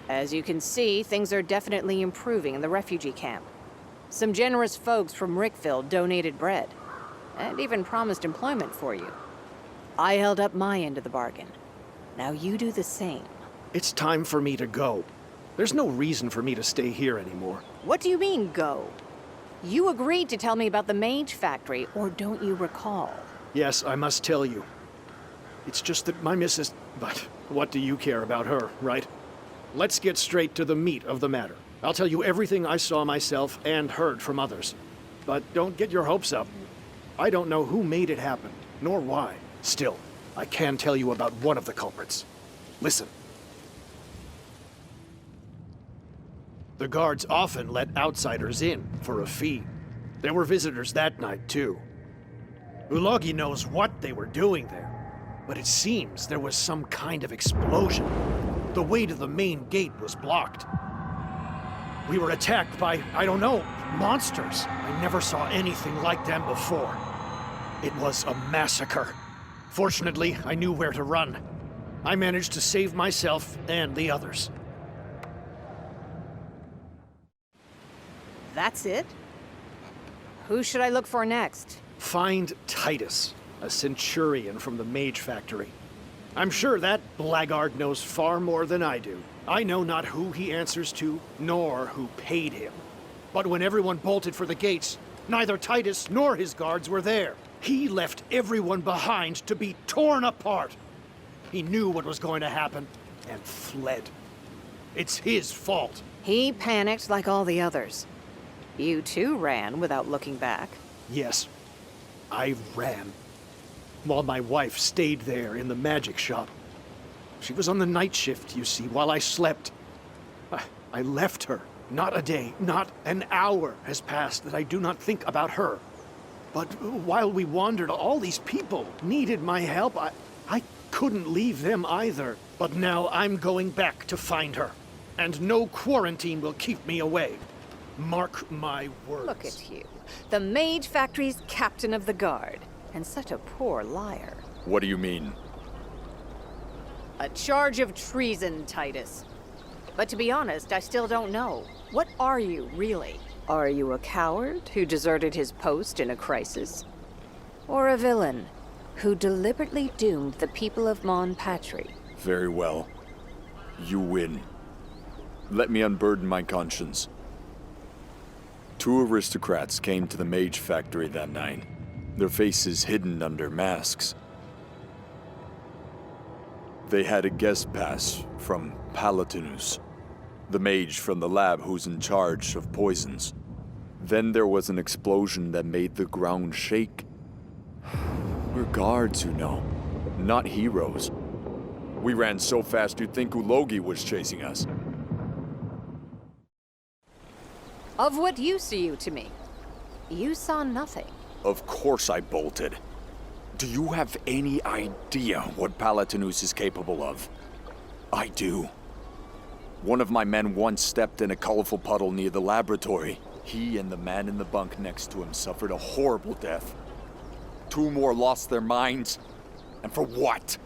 As you can see, things are definitely improving in the refugee camp. Some generous folks from Rickville donated bread, and even promised employment for you. I held up my end of the bargain. Now you do the same. It's time for me to go. There's no reason for me to stay here anymore. What do you mean, go? You agreed to tell me about the Mage Factory, or don't you recall? Yes, I must tell you. It's just that my missus... But what do you care about her, right? Let's get straight to the meat of the matter. I'll tell you everything I saw myself and heard from others. But don't get your hopes up. I don't know who made it happen, nor why. Still, I can tell you about one of the culprits. Listen. The guards often let outsiders in for a fee. There were visitors that night, too. Ulogi knows what they were doing there, but it seems there was some kind of explosion. The way to the main gate was blocked. We were attacked by, I don't know, monsters. I never saw anything like them before. It was a massacre. Fortunately, I knew where to run. I managed to save myself and the others. That's it? Who should I look for next? Find Titus, a centurion from the Mage Factory. I'm sure that blackguard knows far more than I do. I know not who he answers to, nor who paid him. But when everyone bolted for the gates, neither Titus nor his guards were there. He left everyone behind to be torn apart. He knew what was going to happen, and fled. It's his fault. He panicked like all the others. You too ran without looking back. Yes, I ran. While my wife stayed there in the magic shop. She was on the night shift, you see, while I slept. I left her. Not a day, not an hour has passed that I do not think about her. But while we wandered, all these people needed my help. I couldn't leave them either. But now I'm going back to find her. And no quarantine will keep me away. Mark my words. Look at you. The Mage Factory's captain of the guard. And such a poor liar. What do you mean? A charge of treason, Titus. But to be honest, I still don't know. What are you, really? Are you a coward who deserted his post in a crisis? Or a villain who deliberately doomed the people of Mon Patry? Very well. You win. Let me unburden my conscience. 2 aristocrats came to the Mage Factory that night, their faces hidden under masks. They had a guest pass from Palatinus, the mage from the lab who's in charge of poisons. Then there was an explosion that made the ground shake. We're guards, you know, not heroes. We ran so fast you'd think Ulogi was chasing us. Of what use are you to me? You saw nothing. Of course I bolted. Do you have any idea what Palatinus is capable of? I do. One of my men once stepped in a colorful puddle near the laboratory. He and the man in the bunk next to him suffered a horrible death. 2 more lost their minds. And for what?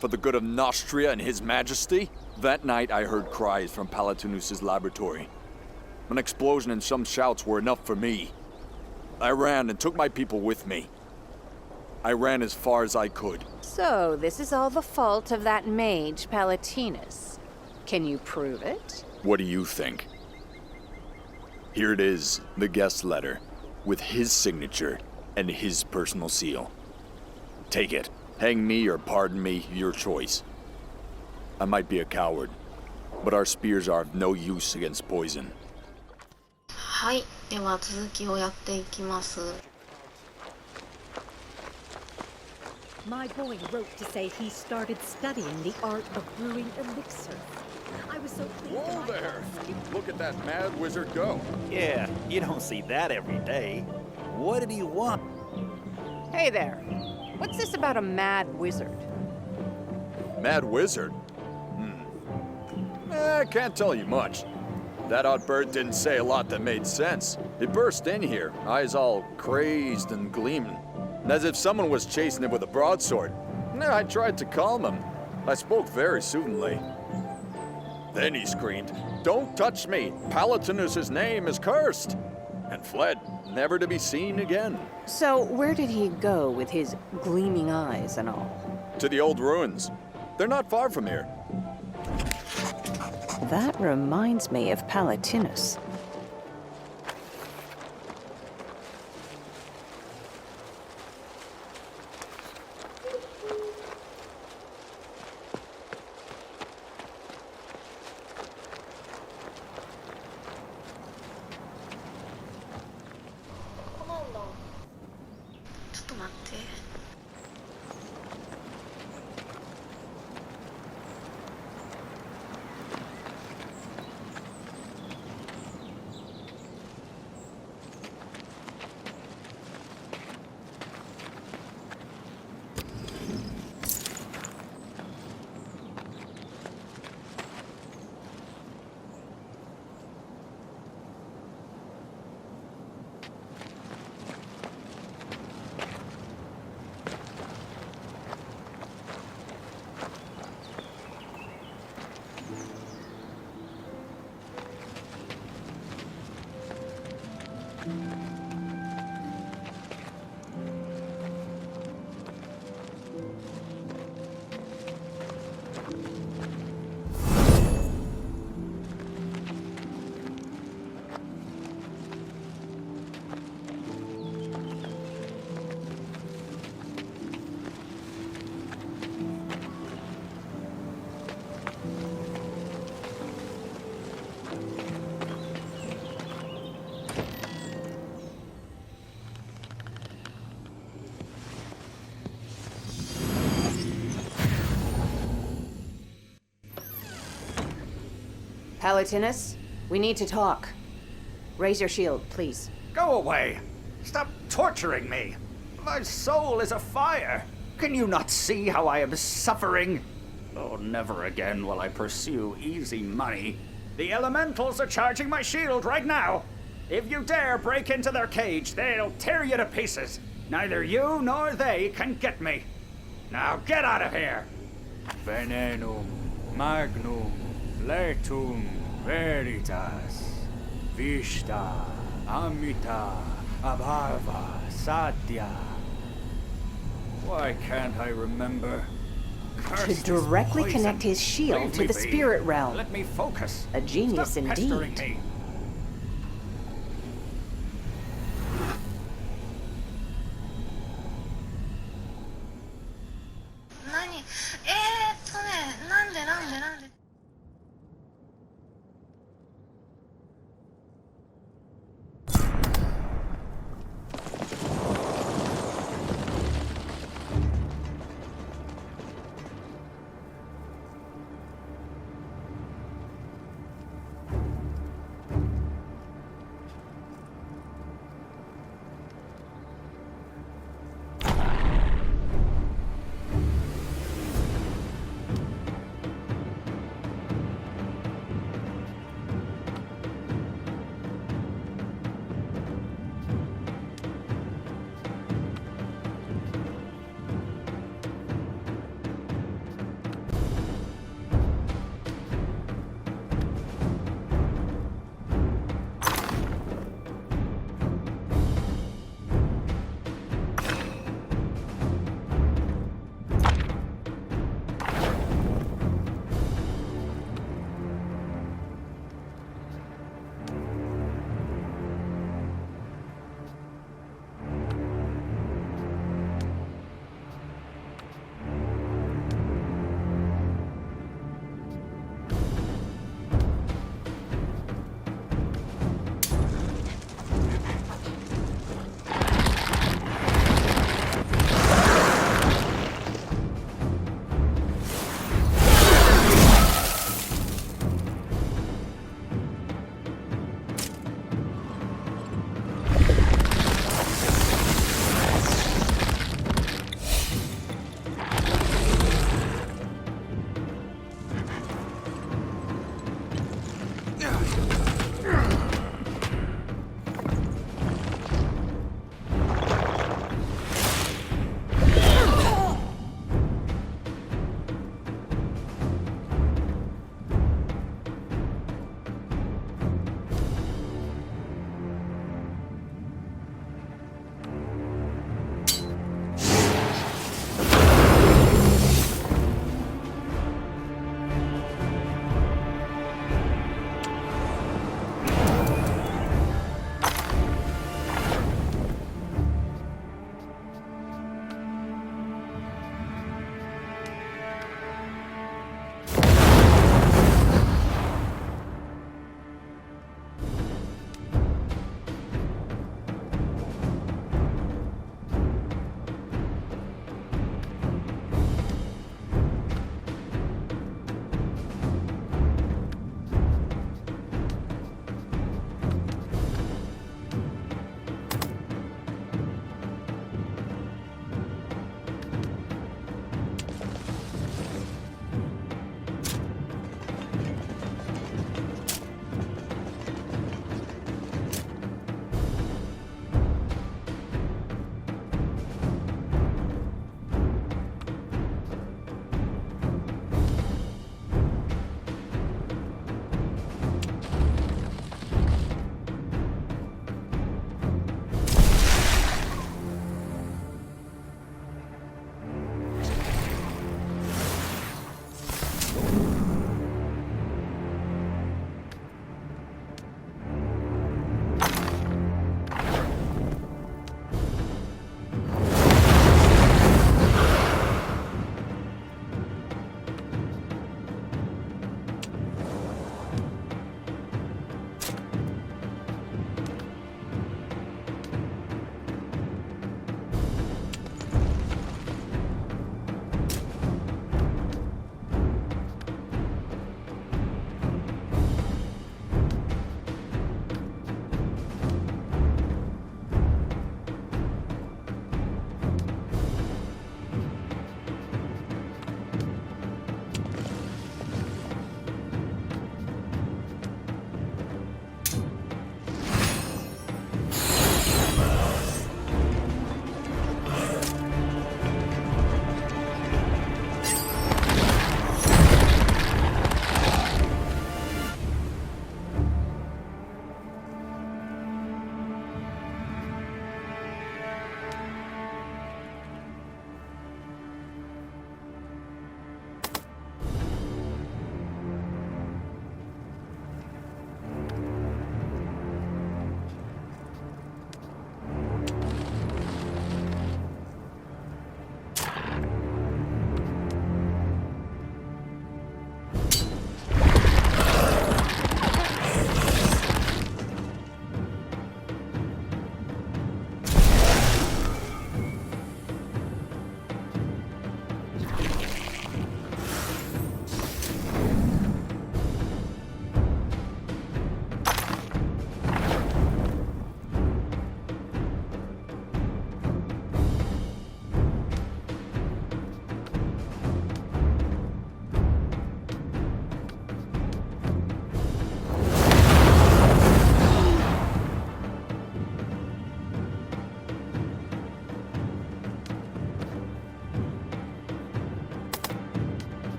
For the good of Nostria and His Majesty? That night I heard cries from Palatinus' laboratory. An explosion and some shouts were enough for me. I ran and took my people with me. I ran as far as I could. So, this is all the fault of that mage, Palatinus. Can you prove it? What do you think? Here it is, the guest letter, with his signature and his personal seal. Take it. Hang me or pardon me, your choice. I might be a coward, but our spears are of no use against poison. はい、では続きをやっていきます。 My boy wrote to say he started studying the art of brewing elixirs. I was so pleased. Whoa there! Look at that mad wizard go. Yeah, you don't see that every day. What did he want? Hey there. What's this about a mad wizard? Mad wizard? I can't tell you much. That odd bird didn't say a lot that made sense. It burst in here, eyes all crazed and gleaming, as if someone was chasing it with a broadsword. I tried to calm him. I spoke very soothingly. Then he screamed, "Don't touch me! Palatinus's name is cursed!" and fled, never to be seen again. So, where did he go with his gleaming eyes and all? To the old ruins. They're not far from here. That reminds me of Palatinus. Palatinus, we need to talk. Raise your shield, please. Go away! Stop torturing me! My soul is afire! Can you not see how I am suffering? Oh, never again will I pursue easy money. The elementals are charging my shield right now! If you dare break into their cage, they'll tear you to pieces. Neither you nor they can get me. Now get out of here! Venenum magnum letum veritas vista amita abhava satya. Why can't I remember? To directly connect his shield to the spirit realm. Let me focus. A genius Stop pestering indeed. me. なんで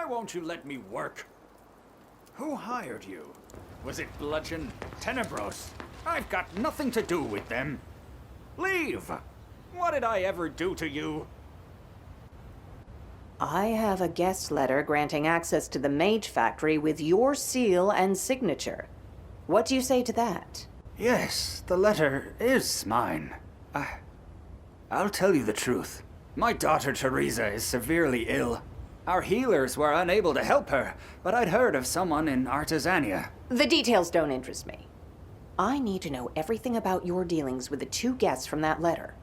won't you let me work? Who hired you? Was it Bludgeon Tenebros? I've got nothing to do with them. Leave! What did I ever do to you? I have a guest letter granting access to the Mage Factory with your seal and signature. What do you say to that? Yes, the letter is mine. I'll tell you the truth. My daughter Teresa is severely ill. Our healers were unable to help her, but I'd heard of someone in Artisania. The details don't interest me. I need to know everything about your dealings with the two guests from that letter.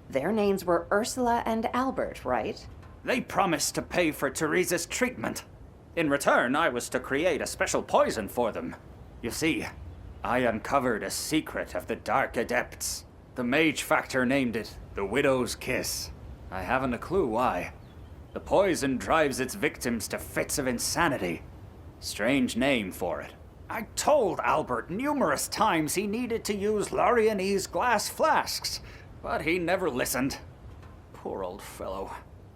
Their names were Ursula and Albert, right? They promised to pay for Teresa's treatment. In return, I was to create a special poison for them. You see, I uncovered a secret of the Dark Adepts. The Mage Factor named it the Widow's Kiss. I haven't a clue why. The poison drives its victims to fits of insanity. Strange name for it. I told Albert numerous times he needed to use Lorianese glass flasks, but he never listened. Poor old fellow.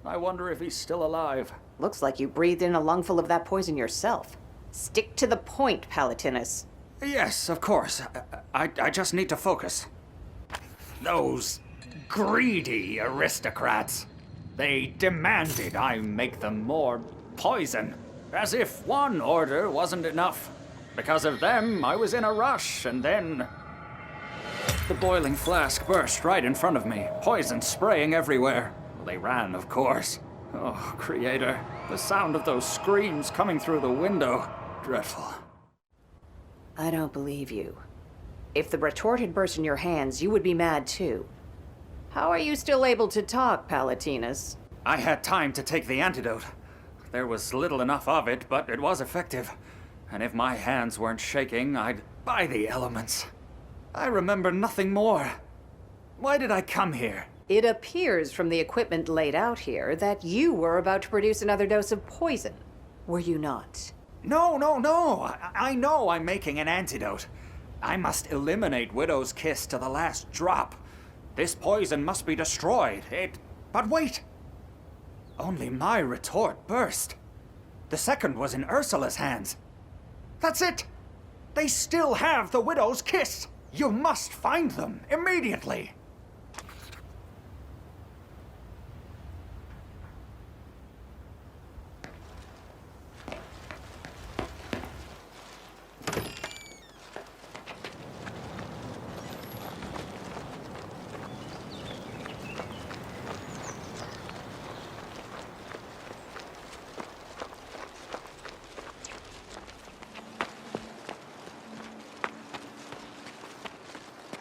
I wonder if he's still alive. Looks like you breathed in a lungful of that poison yourself. Stick to the point, Palatinus. Yes, of course. I just need to focus. Those greedy aristocrats. They demanded I make them more poison, as if one order wasn't enough. Because of them, I was in a rush, and then the boiling flask burst right in front of me, poison spraying everywhere. They ran, of course. Oh, Creator, the sound of those screams coming through the window. Dreadful. I don't believe you. If the retort had burst in your hands, you would be mad too. How are you still able to talk, Palatinus? I had time to take the antidote. There was little enough of it, but it was effective. And if my hands weren't shaking, I'd buy the elements. I remember nothing more. Why did I come here? It appears from the equipment laid out here that you were about to produce another dose of poison. Were you not? No. I know I'm making an antidote. I must eliminate Widow's Kiss to the last drop. This poison must be destroyed. But wait! Only my retort burst. The second was in Ursula's hands. That's it! They still have the Widow's Kiss! You must find them immediately!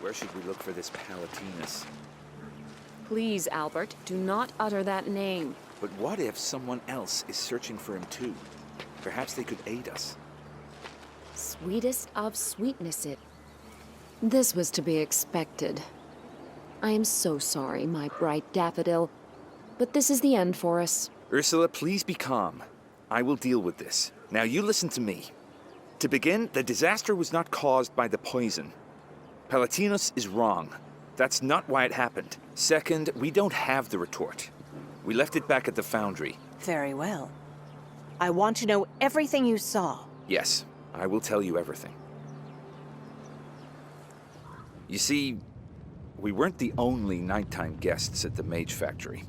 Where should we look for this Palatinus? Please, Albert, do not utter that name. But what if someone else is searching for him too? Perhaps they could aid us. Sweetest of sweetness it. This was to be expected. I am so sorry, my bright daffodil, but this is the end for us. Ursula, please be calm. I will deal with this. Now you listen to me. To begin, the disaster was not caused by the poison. Palatinus is wrong. That's not why it happened. Second, we don't have the retort. We left it back at the foundry. Very well. I want to know everything you saw. Yes, I will tell you everything. You see, we weren't the only nighttime guests at the Mage Factory.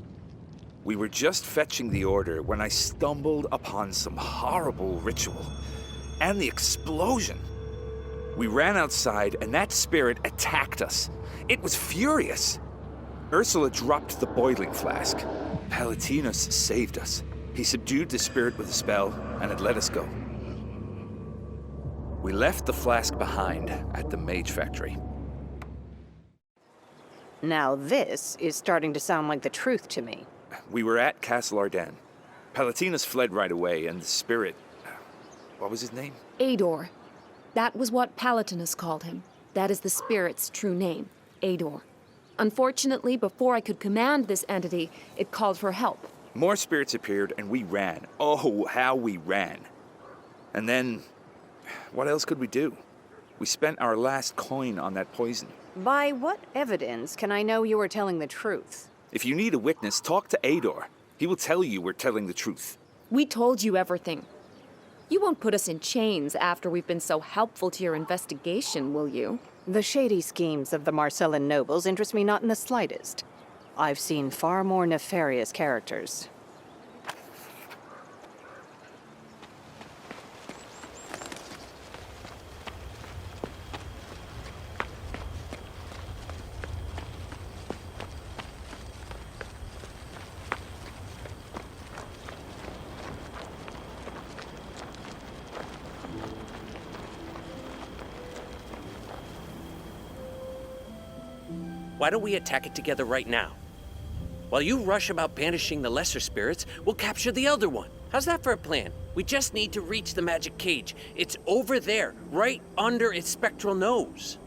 We were just fetching the order when I stumbled upon some horrible ritual. And the explosion. We ran outside, and that spirit attacked us. It was furious. Ursula dropped the boiling flask. Palatinus saved us. He subdued the spirit with a spell, and it let us go. We left the flask behind at the Mage Factory. Now this is starting to sound like the truth to me. We were at Castle Ardennes. Palatinus fled right away, and the spirit... What was his name? Ador. That was what Palatinus called him. That is the spirit's true name, Ador. Unfortunately, before I could command this entity, it called for help. More spirits appeared, and we ran. Oh, how we ran. And then, what else could we do? We spent our last coin on that poison. By what evidence can I know you are telling the truth? If you need a witness, talk to Ador. He will tell you we're telling the truth. We told you everything. You won't put us in chains after we've been so helpful to your investigation, will you? The shady schemes of the Marcellan nobles interest me not in the slightest. I've seen far more nefarious characters. Why don't we attack it together right now? While you rush about banishing the lesser spirits, we'll capture the elder one. How's that for a plan? We just need to reach the magic cage. It's over there, right under its spectral nose.